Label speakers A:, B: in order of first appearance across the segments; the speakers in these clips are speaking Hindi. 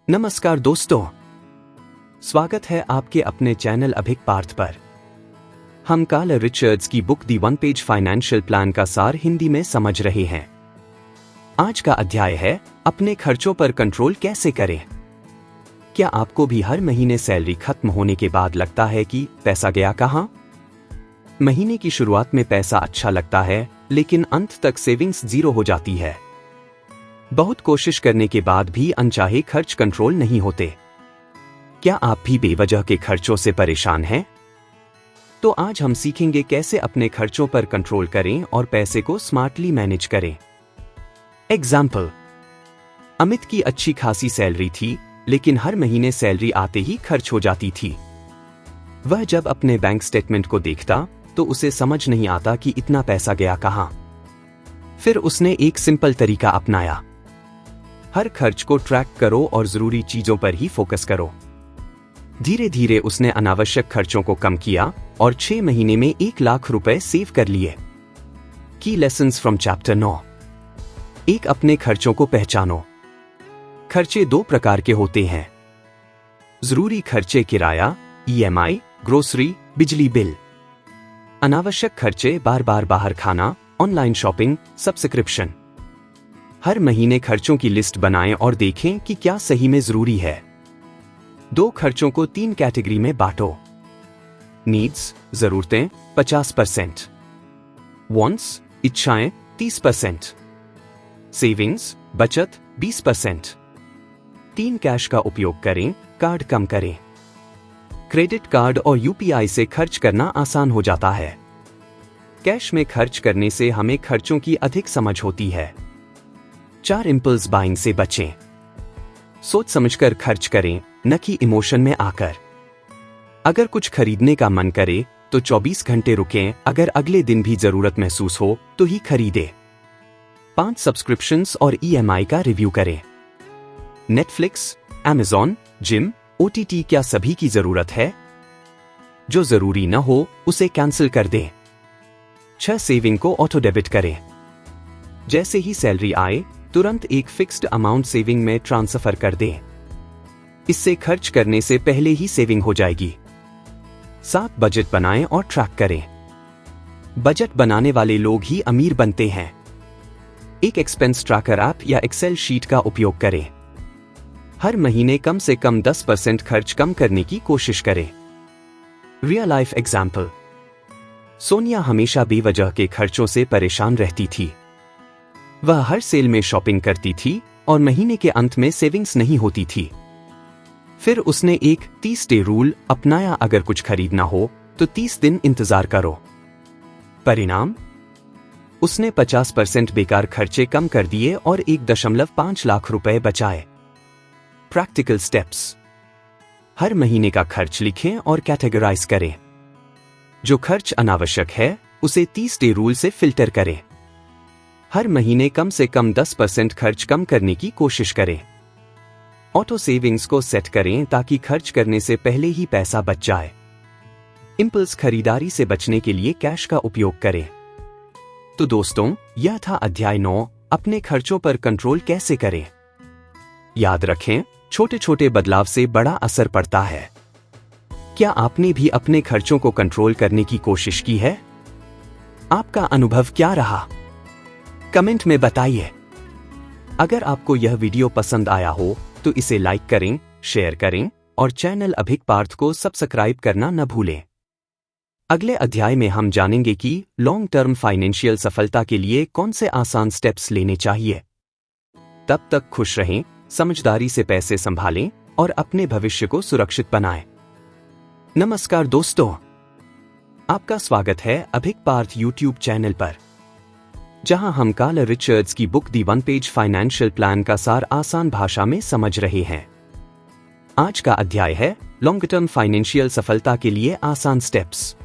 A: नमस्कार दोस्तों, स्वागत है आपके अपने चैनल अभिक पार्थ पर। हम कार्ल रिचर्ड्स की बुक दी वन पेज फाइनेंशियल प्लान का सार हिंदी में समझ रहे हैं। आज का अध्याय है अपने खर्चों पर कंट्रोल कैसे करें। क्या आपको भी हर महीने सैलरी खत्म होने के बाद लगता है कि पैसा गया कहां? महीने की शुरुआत में पैसा अच्छा लगता है, लेकिन अंत तक सेविंग्स जीरो हो जाती है। बहुत कोशिश करने के बाद भी अनचाहे खर्च कंट्रोल नहीं होते। क्या आप भी बेवजह के खर्चों से परेशान हैं? तो आज हम सीखेंगे कैसे अपने खर्चों पर कंट्रोल करें और पैसे को स्मार्टली मैनेज करें। एग्जाम्पल, अमित की अच्छी खासी सैलरी थी, लेकिन हर महीने सैलरी आते ही खर्च हो जाती थी। वह जब अपने बैंक स्टेटमेंट को देखता तो उसे समझ नहीं आता कि इतना पैसा गया कहां। फिर उसने एक सिंपल तरीका अपनाया। हर खर्च को ट्रैक करो और जरूरी चीजों पर ही फोकस करो। धीरे धीरे उसने अनावश्यक खर्चों को कम किया और 6 महीने में 1 लाख रुपए सेव कर लिए। की लेसन्स फ्रॉम चैप्टर 9। एक, अपने खर्चों को पहचानो। खर्चे 2 प्रकार के होते हैं। जरूरी खर्चे किराया, EMI, ग्रोसरी, बिजली बिल। अनावश्यक खर्चे बार बार बाहर खाना, ऑनलाइन शॉपिंग, सब्सक्रिप्शन। हर महीने खर्चों की लिस्ट बनाएं और देखें कि क्या सही में जरूरी है। 2 खर्चों को 3 कैटेगरी में बांटो। नीड्स, जरूरतें 50%, वांट्स, इच्छाएं 30%, सेविंग्स, बचत 20%। 3 कैश का उपयोग करें, कार्ड कम करें। क्रेडिट कार्ड और UPI से खर्च करना आसान हो जाता है। कैश में खर्च करने से हमें खर्चों की अधिक समझ होती है। 4, इंपल्स बाइंग से बचें। सोच समझकर खर्च करें, न कि इमोशन में आकर। अगर कुछ खरीदने का मन करे तो 24 घंटे रुकें, अगर अगले दिन भी जरूरत महसूस हो तो ही खरीदें। 5, सब्सक्रिप्शंस और EMI का रिव्यू करें। नेटफ्लिक्स, Amazon, जिम, OTT क्या सभी की जरूरत है? जो जरूरी न हो उसे कैंसिल कर दें। 6, सेविंग को ऑटो डेबिट करें। जैसे ही सैलरी आए तुरंत एक फिक्स्ड अमाउंट सेविंग में ट्रांसफर कर दें। इससे खर्च करने से पहले ही सेविंग हो जाएगी। 7, बजट बनाएं और ट्रैक करें। बजट बनाने वाले लोग ही अमीर बनते हैं। एक एक्सपेंस ट्रैकर ऐप या एक्सेल शीट का उपयोग करें। हर महीने कम से कम 10% खर्च कम करने की कोशिश करें। रियल लाइफ एग्जाम्पल, सोनिया हमेशा बेवजह के खर्चों से परेशान रहती थी। वह हर सेल में शॉपिंग करती थी और महीने के अंत में सेविंग्स नहीं होती थी। फिर उसने एक 30 डे रूल अपनाया, अगर कुछ खरीदना हो तो 30 दिन इंतजार करो। परिणाम, उसने 50% बेकार खर्चे कम कर दिए और 1.5 लाख रुपए बचाए। प्रैक्टिकल स्टेप्स, हर महीने का खर्च लिखें और कैटेगराइज करें। जो खर्च अनावश्यक है उसे 30 डे रूल से फिल्टर करें। हर महीने कम से कम 10% खर्च कम करने की कोशिश करें। ऑटो सेविंग्स को सेट करें ताकि खर्च करने से पहले ही पैसा बच जाए। इंपल्स खरीदारी से बचने के लिए कैश का उपयोग करें। तो दोस्तों, यह था अध्याय 9, अपने खर्चों पर कंट्रोल कैसे करें। याद रखें, छोटे छोटे बदलाव से बड़ा असर पड़ता है। क्या आपने भी अपने खर्चों को कंट्रोल करने की कोशिश की है? आपका अनुभव क्या रहा? कमेंट में बताइए। अगर आपको यह वीडियो पसंद आया हो तो इसे लाइक करें, शेयर करें और चैनल अभिक पार्थ को सब्सक्राइब करना न भूलें। अगले अध्याय में हम जानेंगे कि लॉन्ग टर्म फाइनेंशियल सफलता के लिए कौन से आसान स्टेप्स लेने चाहिए। तब तक खुश रहें, समझदारी से पैसे संभालें और अपने भविष्य को सुरक्षित बनाएं। नमस्कार दोस्तों, आपका स्वागत है अभिक पार्थ YouTube चैनल पर, जहां हम कार्ल रिचर्ड्स की बुक दी वन पेज फाइनेंशियल प्लान का सार आसान भाषा में समझ रहे हैं। आज का अध्याय है लॉन्ग टर्म फाइनेंशियल सफलता के लिए आसान स्टेप्स।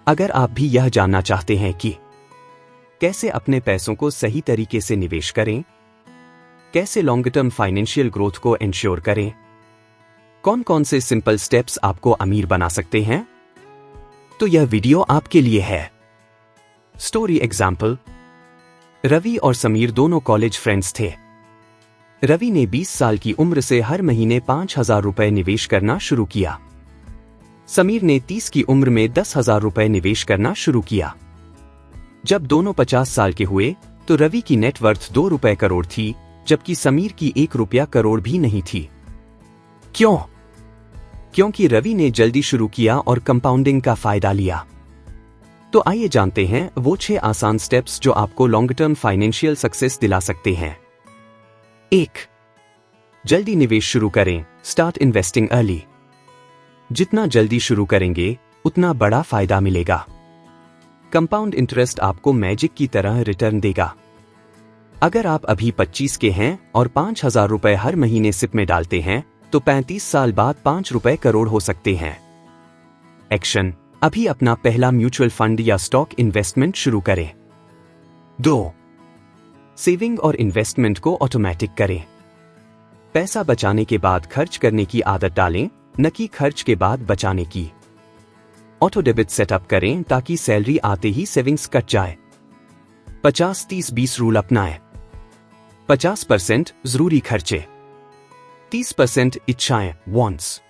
A: अगर आप भी यह जानना चाहते हैं कि कैसे अपने पैसों को सही तरीके से निवेश करें, कैसे लॉन्ग टर्म फाइनेंशियल ग्रोथ को इंश्योर करें, कौन कौन से सिंपल स्टेप्स आपको अमीर बना सकते हैं, तो यह वीडियो आपके लिए है। स्टोरी एग्जाम्पल, रवि और समीर दोनों कॉलेज फ्रेंड्स थे। रवि ने 20 साल की उम्र से हर महीने 5,000 रुपए निवेश करना शुरू किया। समीर ने 30 की उम्र में 10,000 रुपए निवेश करना शुरू किया। जब दोनों 50 साल के हुए तो रवि की नेटवर्थ 2 रुपए करोड़ थी, जबकि समीर की 1 रुपया करोड़ भी नहीं थी। क्यों? क्योंकि रवि ने जल्दी शुरू किया और कंपाउंडिंग का फायदा लिया। तो आइए जानते हैं वो 6 आसान स्टेप्स जो आपको लॉन्ग टर्म फाइनेंशियल सक्सेस दिला सकते हैं। 1. जल्दी निवेश शुरू करें। Start investing early. जितना जल्दी शुरू करेंगे उतना बड़ा फायदा मिलेगा। कंपाउंड इंटरेस्ट आपको मैजिक की तरह रिटर्न देगा। अगर आप अभी 25 के हैं और 5,000 रुपए हर महीने सिप में डालते हैं तो 35 साल बाद 5 रुपए करोड़ हो सकते हैं। एक्शन: अभी अपना पहला म्यूचुअल फंड या स्टॉक इन्वेस्टमेंट शुरू करें। 2. सेविंग और इन्वेस्टमेंट को ऑटोमेटिक करें। पैसा बचाने के बाद खर्च करने की आदत डालें, न कि खर्च के बाद बचाने की। ऑटो डेबिट सेटअप करें ताकि सैलरी आते ही सेविंग्स कट जाए। 50-30-20 रूल अपनाएं। 50% जरूरी खर्चे, 30% इच्छाएं वॉन्ट्स,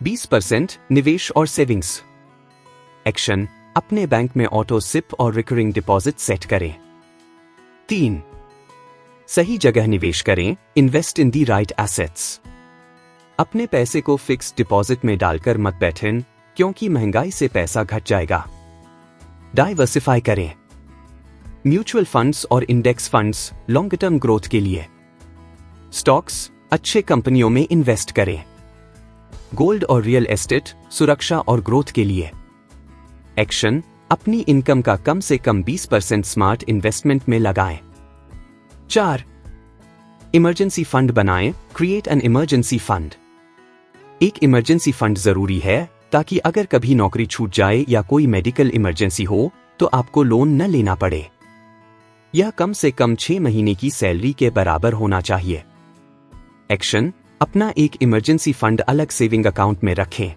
A: 20% निवेश और सेविंग्स। एक्शन: अपने बैंक में ऑटो सिप और रिकरिंग डिपॉजिट सेट करें। 3. सही जगह निवेश करें। इन्वेस्ट इन दी राइट एसेट्स। अपने पैसे को फिक्स्ड डिपॉजिट में डालकर मत बैठें, क्योंकि महंगाई से पैसा घट जाएगा। डाइवर्सिफाई करें। म्यूचुअल फंड्स और index funds long term growth के लिए। स्टॉक्स अच्छे कंपनियों में इन्वेस्ट करें। गोल्ड और रियल एस्टेट सुरक्षा और ग्रोथ के लिए। एक्शन: अपनी इनकम का कम से कम 20% स्मार्ट इन्वेस्टमेंट में लगाएं। 4. इमरजेंसी फंड बनाएं। Create an emergency fund. एक इमरजेंसी फंड जरूरी है ताकि अगर कभी नौकरी छूट जाए या कोई मेडिकल इमरजेंसी हो तो आपको लोन न लेना पड़े। यह कम से कम 6 महीने की सैलरी के बराबर होना चाहिए। एक्शन: अपना एक इमरजेंसी फंड अलग सेविंग अकाउंट में रखें।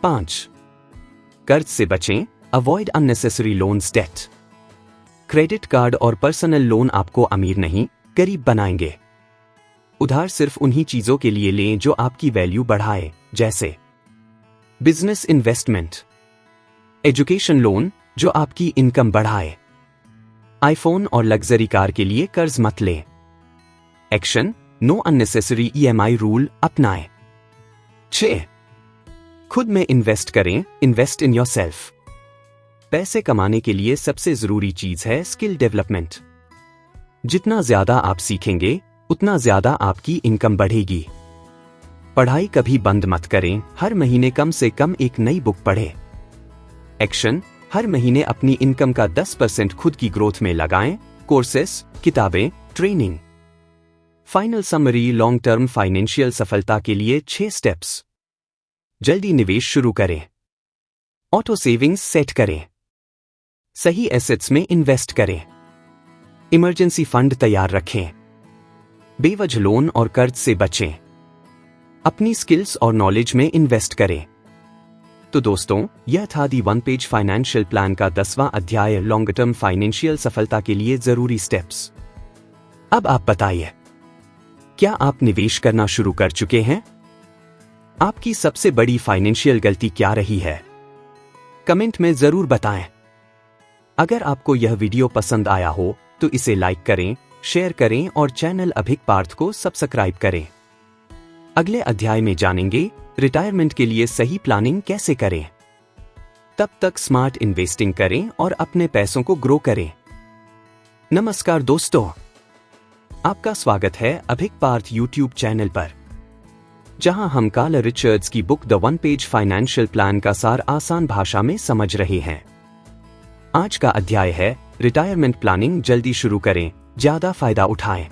A: 5. कर्ज से बचें। Avoid unnecessary loans debt. Credit card और पर्सनल लोन आपको अमीर नहीं, गरीब बनाएंगे। उधार सिर्फ उन्हीं चीजों के लिए लें जो आपकी वैल्यू बढ़ाए, जैसे बिजनेस इन्वेस्टमेंट, एजुकेशन लोन जो आपकी इनकम बढ़ाए। आईफोन और लग्जरी कार के लिए कर्ज मत लें। Action: know unnecessary EMI rule अपनाएं। 6. खुद में इन्वेस्ट करें। Invest in yourself. पैसे कमाने के लिए सबसे जरूरी चीज है स्किल डेवलपमेंट। जितना ज्यादा आप सीखेंगे उतना ज्यादा आपकी इनकम बढ़ेगी। पढ़ाई कभी बंद मत करें। हर महीने कम से कम एक नई बुक पढ़ें। एक्शन: हर महीने अपनी इनकम का 10% खुद की ग्रोथ में लगाएं। कोर्सेस, किताबें, training. Final summary: long term financial सफलता के लिए 6 स्टेप्स। जल्दी निवेश शुरू करें। ऑटो सेविंग्स सेट करें। सही एसेट्स में इन्वेस्ट करें। इमरजेंसी फंड तैयार रखें। बेवजह लोन और कर्ज से बचें। अपनी स्किल्स और नॉलेज में इन्वेस्ट करें। तो दोस्तों, यह था दी 1 पेज फाइनेंशियल प्लान का 10वां अध्याय, लॉन्ग टर्म फाइनेंशियल सफलता के लिए जरूरी स्टेप्स। अब आप बताइए, क्या आप निवेश करना शुरू कर चुके हैं? आपकी सबसे बड़ी फाइनेंशियल गलती क्या रही है? कमेंट में जरूर बताएं। अगर आपको यह वीडियो पसंद आया हो तो इसे लाइक करें, शेयर करें और चैनल अभिक पार्थ को सब्सक्राइब करें। अगले अध्याय में जानेंगे रिटायरमेंट के लिए सही प्लानिंग कैसे करें। तब तक स्मार्ट इन्वेस्टिंग करें और अपने पैसों को ग्रो करें। नमस्कार दोस्तों, आपका स्वागत है अभिक पार्थ यूट्यूब चैनल पर, जहां हम कार्ल रिचर्ड्स की book the 1 page financial plan का सार आसान भाषा में समझ रहे हैं। आज का अध्याय है रिटायरमेंट प्लानिंग। जल्दी शुरू करें, ज्यादा फायदा उठाएं।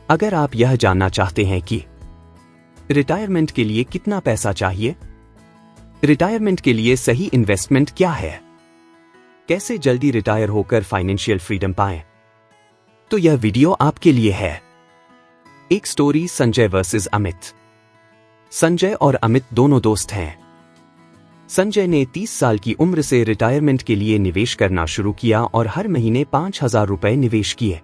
A: अगर आप यह जानना चाहते हैं कि रिटायरमेंट के लिए कितना पैसा चाहिए, रिटायरमेंट के लिए सही इन्वेस्टमेंट क्या है, कैसे जल्दी रिटायर होकर फाइनेंशियल फ्रीडम पाएं, तो यह वीडियो आपके लिए है। एक स्टोरी, संजय वर्सेस अमित। संजय और अमित दोनों दोस्त हैं। संजय ने 30 साल की उम्र से रिटायरमेंट के लिए निवेश करना शुरू किया और हर महीने 5,000 रुपए निवेश किए।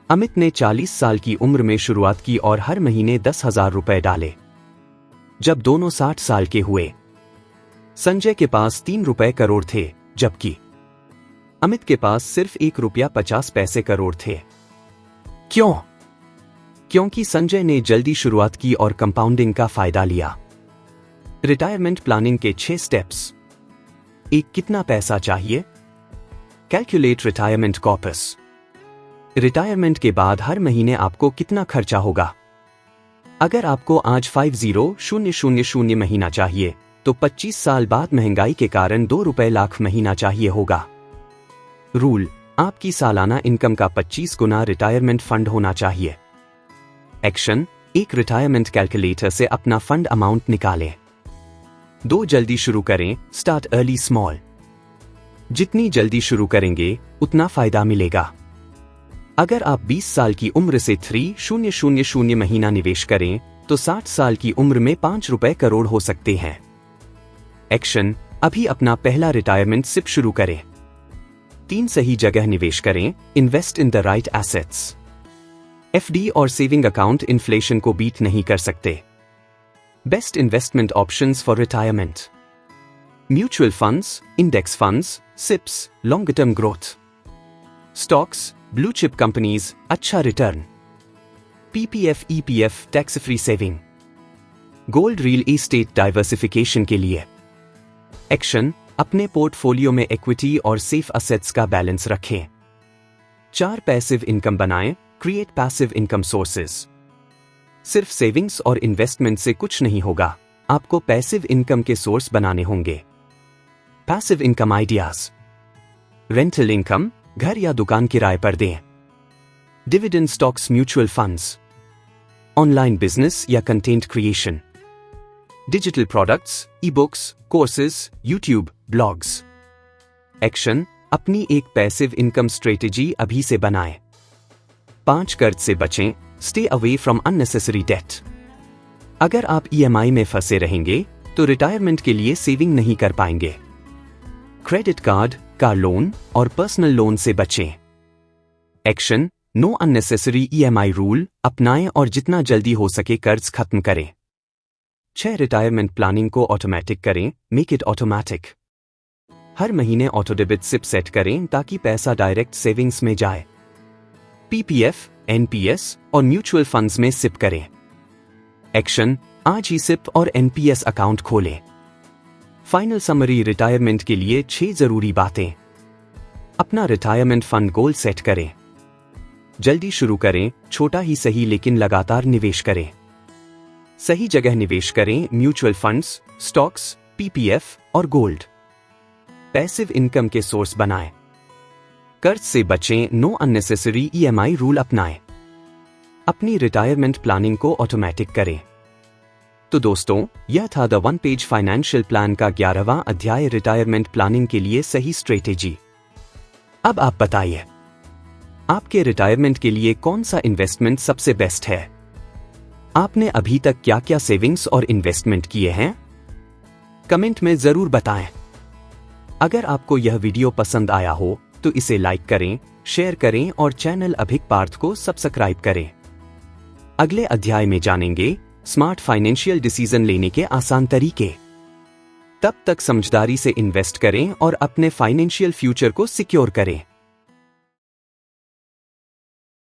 A: अमित ने 40 साल की उम्र में शुरुआत की और हर महीने 10,000 रुपए डाले। जब दोनों 60 साल के हुए, संजय के पास 3 रुपए करोड़ थे, जबकि अमित के पास सिर्फ 1 रुपया 50 पैसे करोड़ थे। क्यों? क्योंकि संजय ने जल्दी शुरुआत की और कंपाउंडिंग का फायदा लिया। रिटायरमेंट प्लानिंग के 6 स्टेप्स। 1. कितना पैसा चाहिए? Calculate retirement corpus. रिटायरमेंट के बाद हर महीने आपको कितना खर्चा होगा? अगर आपको आज 50,000 महीना चाहिए, तो 25 साल बाद महंगाई के कारण 2 रुपए लाख महीना चाहिए होगा। रूल: आपकी सालाना इनकम का 25 गुना रिटायरमेंट फंड होना चाहिए। एक्शन: एक रिटायरमेंट कैलकुलेटर से अपना फंड अमाउंट निकालें। 2. जल्दी शुरू करें, स्टार्ट अर्ली स्मॉल। जितनी जल्दी शुरू करेंगे, उतना फायदा मिलेगा। अगर आप 20 साल की उम्र से 3,000 महीना निवेश करें, तो 60 साल की उम्र में 5 रुपए करोड़ हो सकते हैं। एक्शन: अभी अपना पहला रिटायरमेंट सिप शुरू करें। 3. सही जगह निवेश करें, invest in the right assets. FD और सेविंग अकाउंट इन्फ्लेशन को बीट नहीं कर सकते। Best investment options for retirement: mutual funds, index funds, SIPs, long term growth. Stocks, blue chip companies, अच्छा return. PPF, EPF, tax free saving. Gold, real estate diversification के लिए। एक्शन: अपने पोर्टफोलियो में इक्विटी और सेफ असेट्स का बैलेंस रखें। 4. पैसिव इनकम बनाएं, क्रिएट पैसिव इनकम सोर्सेज। सिर्फ सेविंग्स और इन्वेस्टमेंट से कुछ नहीं होगा, आपको पैसिव इनकम के सोर्स बनाने होंगे। Passive income ideas: rental income, घर या दुकान किराए पर दें। Dividend stocks, mutual funds. Online business या content creation. Digital products, e books, courses, YouTube, blogs. Action: अपनी एक पैसिव इनकम स्ट्रेटेजी अभी से बनाएं। 5. कर्ज से बचें, stay away from unnecessary debt. अगर आप ईएमआई में फंसे रहेंगे, तो रिटायरमेंट के लिए सेविंग नहीं कर पाएंगे। क्रेडिट कार्ड, कार लोन और पर्सनल लोन से बचें। Action: know unnecessary EMI rule अपनाएं और जितना जल्दी हो सके कर्ज खत्म करें। 6. रिटायरमेंट प्लानिंग को ऑटोमेटिक करें, मेक इट ऑटोमेटिक। हर महीने ऑटो डेबिट सिप सेट करें ताकि पैसा डायरेक्ट सेविंग्स में जाए। पीपीएफ, एनपीएस और म्यूचुअल फंड्स में सिप करें। एक्शन: आज ही सिप और एनपीएस अकाउंट खोलें। फाइनल समरी: रिटायरमेंट के लिए 6 जरूरी बातें। अपना रिटायरमेंट फंड गोल सेट करें। जल्दी शुरू करें, छोटा ही सही लेकिन लगातार निवेश करें। सही जगह निवेश करें, म्यूचुअल फंड्स, स्टॉक्स, पीपीएफ और गोल्ड। पैसिव इनकम के सोर्स बनाएं। कर्ज से बचें, नो अननेसेसरी ईएमआई रूल अपनाएं। अपनी रिटायरमेंट प्लानिंग को ऑटोमेटिक करें। तो दोस्तों, यह था द 1 पेज फाइनेंशियल प्लान का 11वां अध्याय, रिटायरमेंट प्लानिंग के लिए सही स्ट्रेटेजी। अब आप बताइए, आपके रिटायरमेंट के लिए कौन सा इन्वेस्टमेंट सबसे बेस्ट है? आपने अभी तक क्या क्या सेविंग्स और इन्वेस्टमेंट किए हैं? कमेंट में जरूर बताएं। अगर आपको यह वीडियो पसंद आया हो तो इसे लाइक करें, शेयर करें और चैनल अभिक पार्थ को सब्सक्राइब करें। अगले अध्याय में जानेंगे स्मार्ट फाइनेंशियल डिसीजन लेने के आसान तरीके। तब तक समझदारी से इन्वेस्ट करें और अपने फाइनेंशियल फ्यूचर को सिक्योर करें।